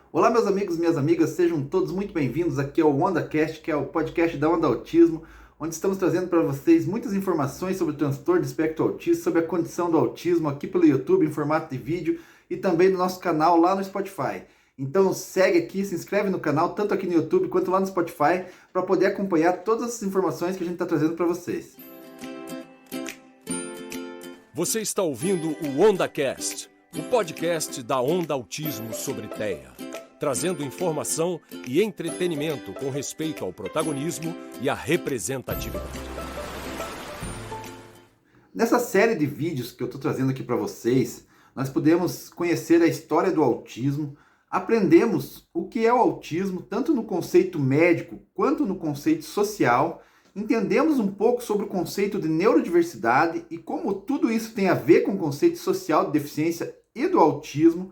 Olá, meus amigos e minhas amigas, sejam todos muito bem-vindos aqui ao OndaCast, que é o podcast da Onda Autismo, onde estamos trazendo para vocês muitas informações sobre o transtorno de espectro autista, sobre a condição do autismo aqui pelo YouTube em formato de vídeo e também no nosso canal lá no Spotify. Então segue aqui, se inscreve no canal, tanto aqui no YouTube quanto lá no Spotify, para poder acompanhar todas as informações que a gente está trazendo para vocês. Você está ouvindo o OndaCast, o podcast da Onda Autismo sobre TEA, trazendo informação e entretenimento com respeito ao protagonismo e à representatividade. Nessa série de vídeos que eu estou trazendo aqui para vocês, nós podemos conhecer a história do autismo, aprendemos o que é o autismo, tanto no conceito médico quanto no conceito social, entendemos um pouco sobre o conceito de neurodiversidade e como tudo isso tem a ver com o conceito social de deficiência e do autismo.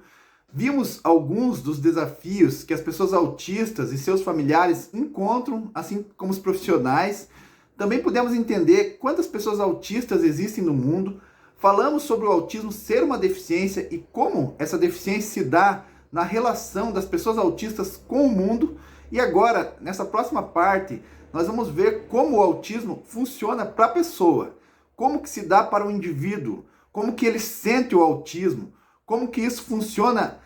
Vimos alguns dos desafios que as pessoas autistas e seus familiares encontram, assim como os profissionais. Também pudemos entender quantas pessoas autistas existem no mundo. Falamos sobre o autismo ser uma deficiência e como essa deficiência se dá na relação das pessoas autistas com o mundo. E agora, nessa próxima parte, nós vamos ver como o autismo funciona para a pessoa, como que se dá para o indivíduo, como que ele sente o autismo, como que isso funciona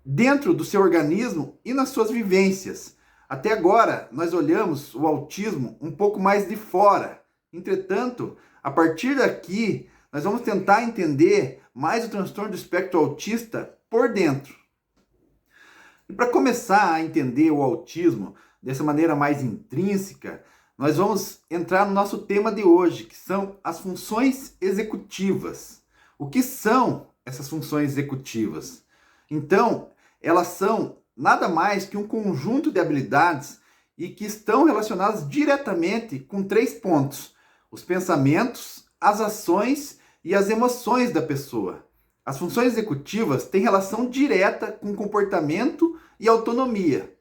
dentro do seu organismo e nas suas vivências. Até agora, nós olhamos o autismo um pouco mais de fora. Entretanto, a partir daqui, nós vamos tentar entender mais o transtorno do espectro autista por dentro. E para começar a entender o autismo dessa maneira mais intrínseca, nós vamos entrar no nosso tema de hoje, que são as funções executivas. O que são essas funções executivas? Então, elas são nada mais que um conjunto de habilidades e que estão relacionadas diretamente com 3 pontos: os pensamentos, as ações e as emoções da pessoa. As funções executivas têm relação direta com comportamento e autonomia.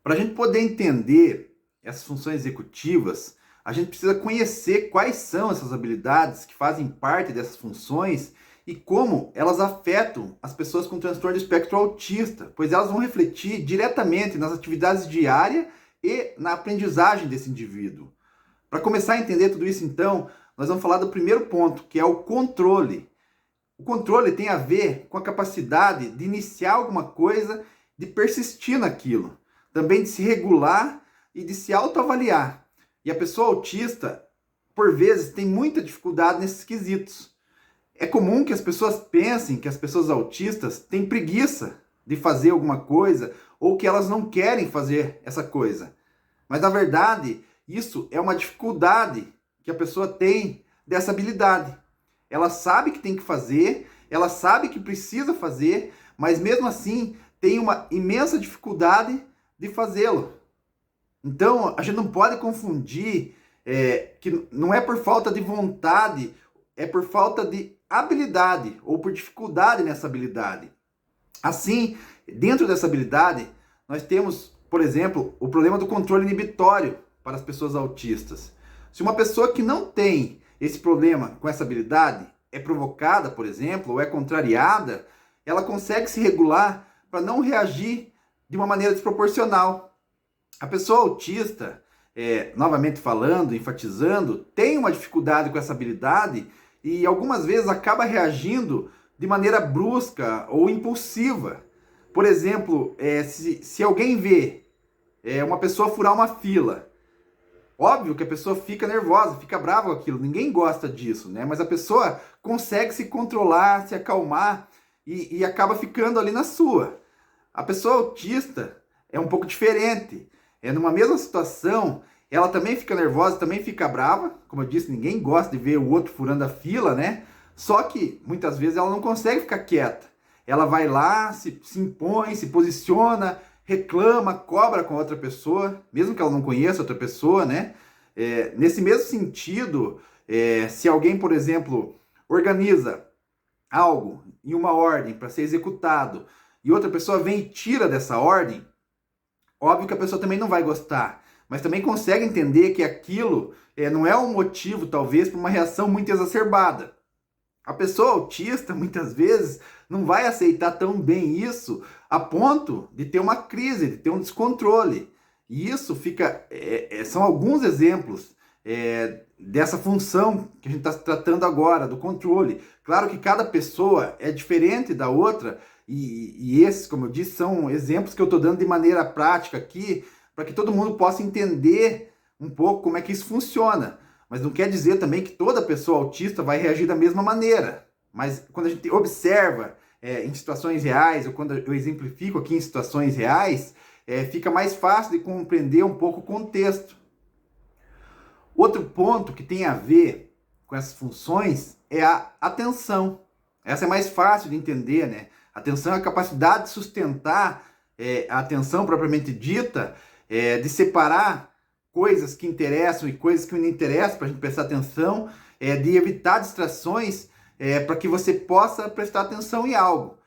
Para a gente poder entender essas funções executivas, a gente precisa conhecer quais são essas habilidades que fazem parte dessas funções e como elas afetam as pessoas com transtorno de espectro autista, pois elas vão refletir diretamente nas atividades diárias e na aprendizagem desse indivíduo. Para começar a entender tudo isso, então, nós vamos falar do primeiro ponto, que é o controle. O controle tem a ver com a capacidade de iniciar alguma coisa, de persistir naquilo, também de se regular e de se autoavaliar. E a pessoa autista, por vezes, tem muita dificuldade nesses quesitos. É comum que as pessoas pensem que as pessoas autistas têm preguiça de fazer alguma coisa ou que elas não querem fazer essa coisa. Mas, na verdade, isso é uma dificuldade que a pessoa tem dessa habilidade. Ela sabe que tem que fazer, ela sabe que precisa fazer, mas mesmo assim tem uma imensa dificuldade de fazê-lo. Então, a gente não pode confundir que não é por falta de vontade, é por falta de habilidade ou por dificuldade nessa habilidade. Assim, dentro dessa habilidade, nós temos, por exemplo, o problema do controle inibitório para as pessoas autistas. Se uma pessoa que não tem esse problema com essa habilidade é provocada, por exemplo, ou é contrariada, ela consegue se regular para não reagir de uma maneira desproporcional. A pessoa autista, novamente falando, enfatizando, tem uma dificuldade com essa habilidade e algumas vezes acaba reagindo de maneira brusca ou impulsiva. Por exemplo, se alguém vê uma pessoa furar uma fila, óbvio que a pessoa fica nervosa, fica brava com aquilo, ninguém gosta disso, né? Mas a pessoa consegue se controlar, se acalmar e acaba ficando ali na sua. A pessoa autista é um pouco diferente. Numa mesma situação, ela também fica nervosa, também fica brava. Como eu disse, ninguém gosta de ver o outro furando a fila, né? Só que, muitas vezes, ela não consegue ficar quieta. Ela vai lá, se impõe, se posiciona, reclama, cobra com a outra pessoa, mesmo que ela não conheça outra pessoa, né? Nesse mesmo sentido, se alguém, por exemplo, organiza algo em uma ordem para ser executado e outra pessoa vem e tira dessa ordem, óbvio que a pessoa também não vai gostar, mas também consegue entender que aquilo não é um motivo, talvez, para uma reação muito exacerbada. A pessoa autista, muitas vezes, não vai aceitar tão bem isso a ponto de ter uma crise, de ter um descontrole. E isso fica, são alguns exemplos dessa função que a gente está tratando agora, do controle. Claro que cada pessoa é diferente da outra, e esses, como eu disse, são exemplos que eu estou dando de maneira prática aqui, para que todo mundo possa entender um pouco como é que isso funciona. Mas não quer dizer também que toda pessoa autista vai reagir da mesma maneira. Mas quando a gente observa em situações reais, ou quando eu exemplifico aqui em situações reais, fica mais fácil de compreender um pouco o contexto. Outro ponto que tem a ver com essas funções é a atenção. Essa é mais fácil de entender, né? A atenção é a capacidade de sustentar a atenção propriamente dita, de separar coisas que interessam e coisas que não interessam para a gente prestar atenção, de evitar distrações para que você possa prestar atenção em algo.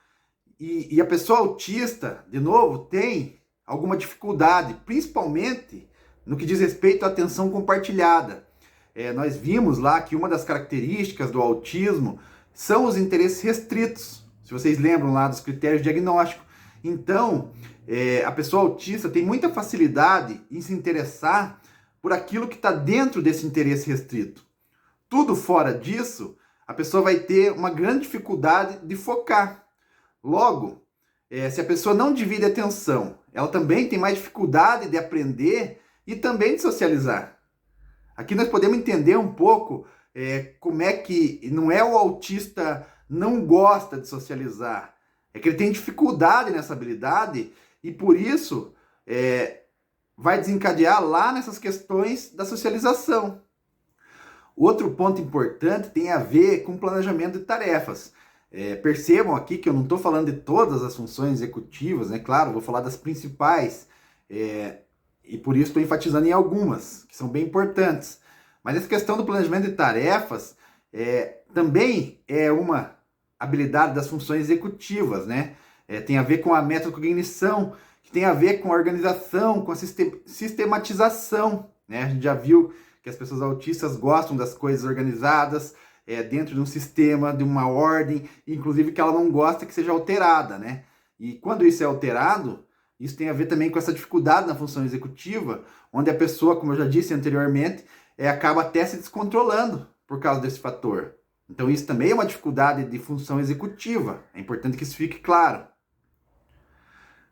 E a pessoa autista, de novo, tem alguma dificuldade, principalmente no que diz respeito à atenção compartilhada. Nós vimos lá que uma das características do autismo são os interesses restritos, se vocês lembram lá dos critérios diagnósticos. Então, a pessoa autista tem muita facilidade em se interessar por aquilo que está dentro desse interesse restrito. Tudo fora disso, a pessoa vai ter uma grande dificuldade de focar. Logo, se a pessoa não divide a atenção, ela também tem mais dificuldade de aprender e também de socializar. Aqui nós podemos entender um pouco como é que não é o autista não gosta de socializar, é que ele tem dificuldade nessa habilidade e por isso vai desencadear lá nessas questões da socialização. Outro ponto importante tem a ver com planejamento de tarefas. Percebam aqui que eu não estou falando de todas as funções executivas, né? Claro, vou falar das principais, e por isso estou enfatizando em algumas, que são bem importantes. Mas essa questão do planejamento de tarefas também é uma habilidade das funções executivas, né? Tem a ver com a metacognição, que tem a ver com a organização, com a sistematização, né? A gente já viu que as pessoas autistas gostam das coisas organizadas, dentro de um sistema, de uma ordem, inclusive que ela não gosta que seja alterada, né? E quando isso é alterado, isso tem a ver também com essa dificuldade na função executiva, onde a pessoa, como eu já disse anteriormente, acaba até se descontrolando por causa desse fator. Então isso também é uma dificuldade de função executiva. É importante que isso fique claro.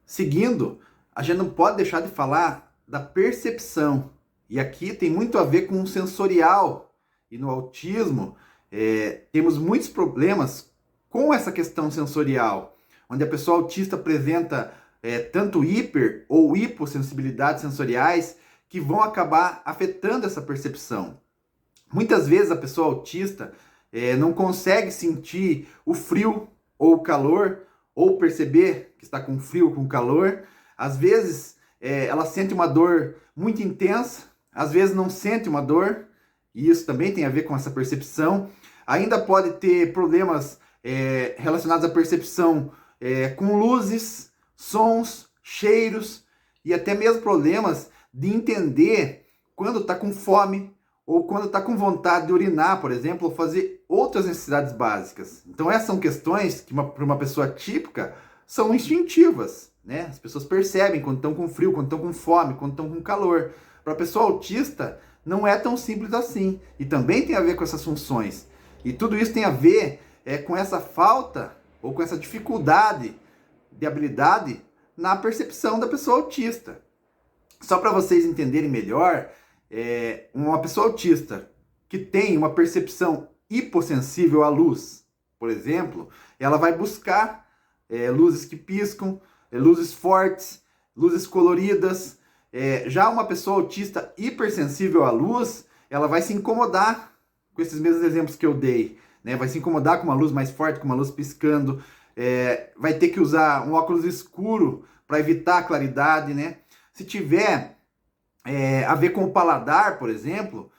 Seguindo, a gente não pode deixar de falar da percepção. E aqui tem muito a ver com o sensorial. E no autismo, temos muitos problemas com essa questão sensorial, onde a pessoa autista apresenta tanto hiper ou hipossensibilidades sensoriais que vão acabar afetando essa percepção. Muitas vezes a pessoa autista não consegue sentir o frio ou o calor, ou perceber que está com frio ou com calor. Às vezes ela sente uma dor muito intensa, às vezes não sente uma dor, e isso também tem a ver com essa percepção. Ainda pode ter problemas relacionados à percepção com luzes, sons, cheiros, e até mesmo problemas de entender quando está com fome ou quando está com vontade de urinar, por exemplo, ou fazer outras necessidades básicas. Então essas são questões que para uma pessoa típica são instintivas, né? As pessoas percebem quando estão com frio, quando estão com fome, quando estão com calor. Para a pessoa autista não é tão simples assim, e também tem a ver com essas funções. E tudo isso tem a ver com essa falta ou com essa dificuldade de habilidade na percepção da pessoa autista. Só para vocês entenderem melhor, uma pessoa autista que tem uma percepção hipossensível à luz, por exemplo, ela vai buscar luzes que piscam, luzes fortes, luzes coloridas. Já uma pessoa autista hipersensível à luz, ela vai se incomodar com esses mesmos exemplos que eu dei, né? Vai se incomodar com uma luz mais forte, com uma luz piscando, vai ter que usar um óculos escuro para evitar a claridade, né? Se tiver a ver com o paladar, por exemplo,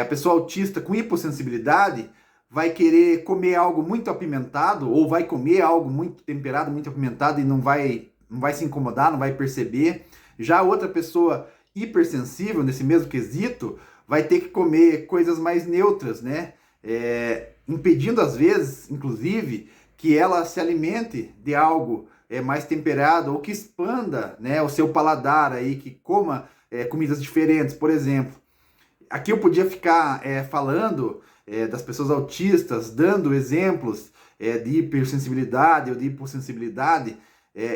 a pessoa autista com hipossensibilidade vai querer comer algo muito apimentado, ou vai comer algo muito temperado, muito apimentado, e não vai se incomodar, não vai perceber. Já outra pessoa hipersensível, nesse mesmo quesito, vai ter que comer coisas mais neutras, né? Impedindo às vezes, inclusive, que ela se alimente de algo mais temperado, ou que expanda, né, o seu paladar, aí, que coma comidas diferentes, por exemplo. Aqui eu podia ficar falando das pessoas autistas, dando exemplos de hipersensibilidade ou de hipossensibilidade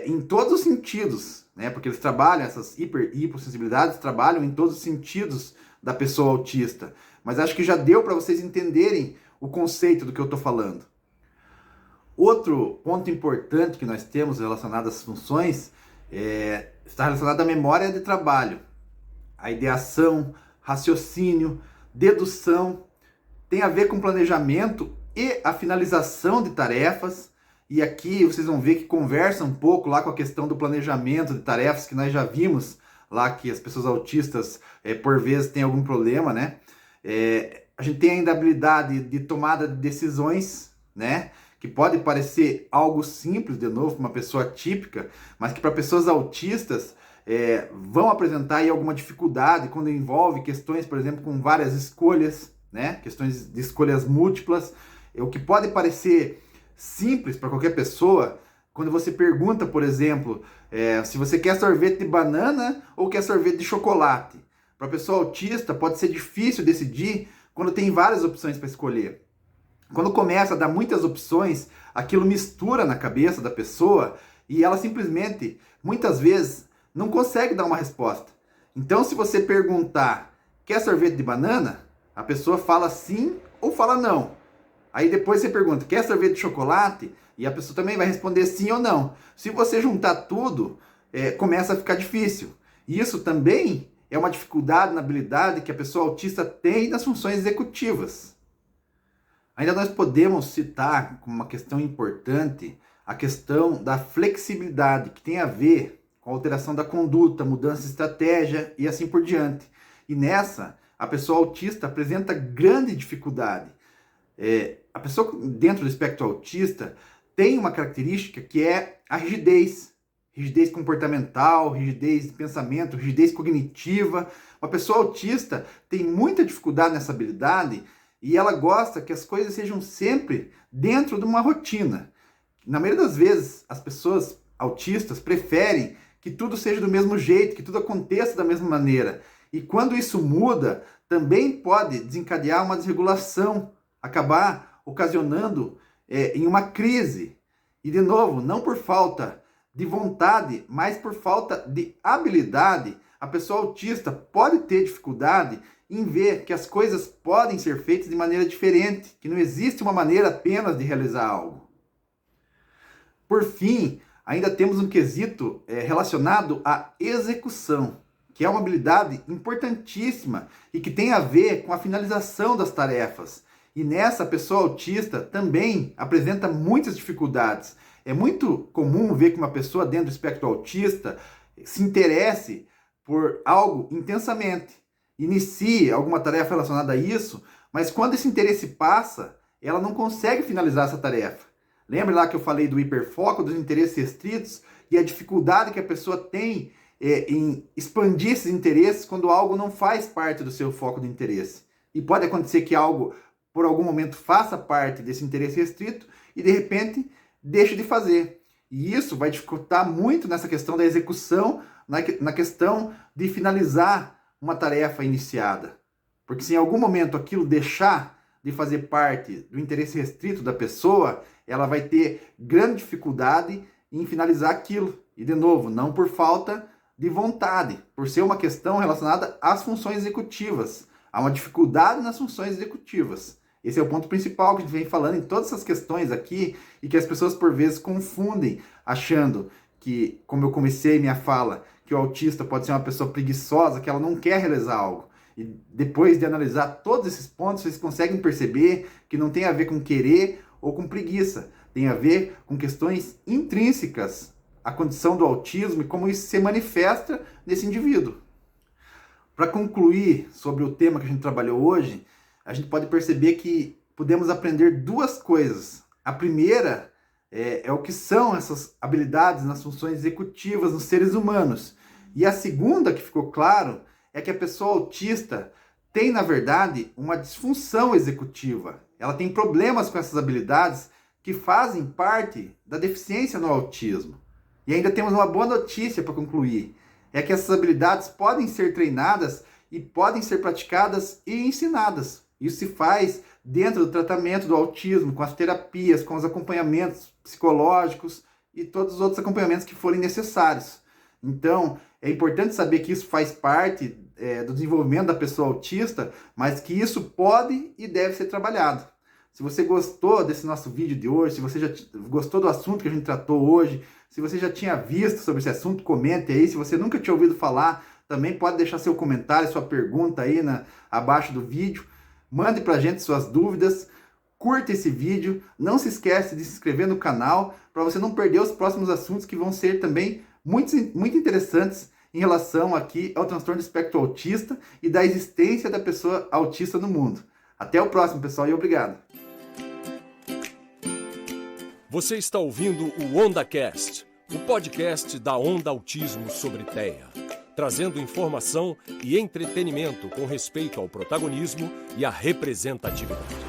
em todos os sentidos, né? Porque eles trabalham, essas e hipossensibilidades trabalham em todos os sentidos da pessoa autista. Mas acho que já deu para vocês entenderem o conceito do que eu estou falando. Outro ponto importante que nós temos relacionado às funções está relacionado à memória de trabalho, a ideação, raciocínio, dedução, tem a ver com planejamento e a finalização de tarefas. E aqui vocês vão ver que conversa um pouco lá com a questão do planejamento de tarefas, que nós já vimos lá que as pessoas autistas, por vezes, têm algum problema, né? A gente tem ainda a habilidade de tomada de decisões, né? Que pode parecer algo simples, de novo, para uma pessoa típica, mas que para pessoas autistas vão apresentar aí alguma dificuldade quando envolve questões, por exemplo, com várias escolhas, né? Questões de escolhas múltiplas, o que pode parecer simples para qualquer pessoa, quando você pergunta, por exemplo, se você quer sorvete de banana ou quer sorvete de chocolate. Para a pessoa autista pode ser difícil decidir quando tem várias opções para escolher. Quando começa a dar muitas opções, aquilo mistura na cabeça da pessoa e ela simplesmente, muitas vezes, não consegue dar uma resposta. Então, se você perguntar, quer sorvete de banana? A pessoa fala sim ou fala não. Aí depois você pergunta, quer sorvete de chocolate? E a pessoa também vai responder sim ou não. Se você juntar tudo, começa a ficar difícil. E isso também é uma dificuldade na habilidade que a pessoa autista tem nas funções executivas. Ainda nós podemos citar como uma questão importante a questão da flexibilidade, que tem a ver com a alteração da conduta, mudança de estratégia e assim por diante. E nessa, a pessoa autista apresenta grande dificuldade. A pessoa dentro do espectro autista tem uma característica que é a rigidez. Rigidez comportamental, rigidez de pensamento, rigidez cognitiva. Uma pessoa autista tem muita dificuldade nessa habilidade e ela gosta que as coisas sejam sempre dentro de uma rotina. Na maioria das vezes, as pessoas autistas preferem que tudo seja do mesmo jeito, que tudo aconteça da mesma maneira. E quando isso muda, também pode desencadear uma desregulação, acabar ocasionando em uma crise. E, de novo, não por falta de vontade, mas por falta de habilidade, a pessoa autista pode ter dificuldade em ver que as coisas podem ser feitas de maneira diferente, que não existe uma maneira apenas de realizar algo. Por fim, ainda temos um quesito relacionado à execução, que é uma habilidade importantíssima e que tem a ver com a finalização das tarefas. E nessa, a pessoa autista também apresenta muitas dificuldades. É muito comum ver que uma pessoa dentro do espectro autista se interesse por algo intensamente, inicie alguma tarefa relacionada a isso, mas quando esse interesse passa, ela não consegue finalizar essa tarefa. Lembra lá que eu falei do hiperfoco, dos interesses restritos e a dificuldade que a pessoa tem em expandir esses interesses quando algo não faz parte do seu foco de interesse. E pode acontecer que algo, por algum momento, faça parte desse interesse restrito e, de repente, deixe de fazer. E isso vai dificultar muito nessa questão da execução, na questão de finalizar uma tarefa iniciada. Porque se em algum momento aquilo deixar de fazer parte do interesse restrito da pessoa, ela vai ter grande dificuldade em finalizar aquilo. E, de novo, não por falta de vontade, por ser uma questão relacionada às funções executivas. Há uma dificuldade nas funções executivas. Esse é o ponto principal que a gente vem falando em todas essas questões aqui e que as pessoas, por vezes, confundem, achando que, como eu comecei minha fala, que o autista pode ser uma pessoa preguiçosa, que ela não quer realizar algo. E depois de analisar todos esses pontos, vocês conseguem perceber que não tem a ver com querer ou com preguiça. Tem a ver com questões intrínsecas à condição do autismo e como isso se manifesta nesse indivíduo. Para concluir sobre o tema que a gente trabalhou hoje, a gente pode perceber que podemos aprender duas coisas. A primeira é o que são essas habilidades nas funções executivas nos seres humanos. E a segunda, que ficou claro, é que a pessoa autista tem, na verdade, uma disfunção executiva. Ela tem problemas com essas habilidades que fazem parte da deficiência no autismo. E ainda temos uma boa notícia para concluir. É que essas habilidades podem ser treinadas e podem ser praticadas e ensinadas. Isso se faz dentro do tratamento do autismo, com as terapias, com os acompanhamentos psicológicos e todos os outros acompanhamentos que forem necessários. Então, é importante saber que isso faz parte do desenvolvimento da pessoa autista, mas que isso pode e deve ser trabalhado. Se você gostou desse nosso vídeo de hoje, se você já gostou do assunto que a gente tratou hoje, se você já tinha visto sobre esse assunto, comente aí. Se você nunca tinha ouvido falar, também pode deixar seu comentário, sua pergunta aí abaixo do vídeo. Mande pra gente suas dúvidas, curta esse vídeo, não se esquece de se inscrever no canal para você não perder os próximos assuntos que vão ser também muito interessantes em relação aqui ao transtorno do espectro autista e da existência da pessoa autista no mundo. Até o próximo, pessoal, e obrigado. Você está ouvindo o OndaCast, o podcast da Onda Autismo sobre TEA, trazendo informação e entretenimento com respeito ao protagonismo e à representatividade.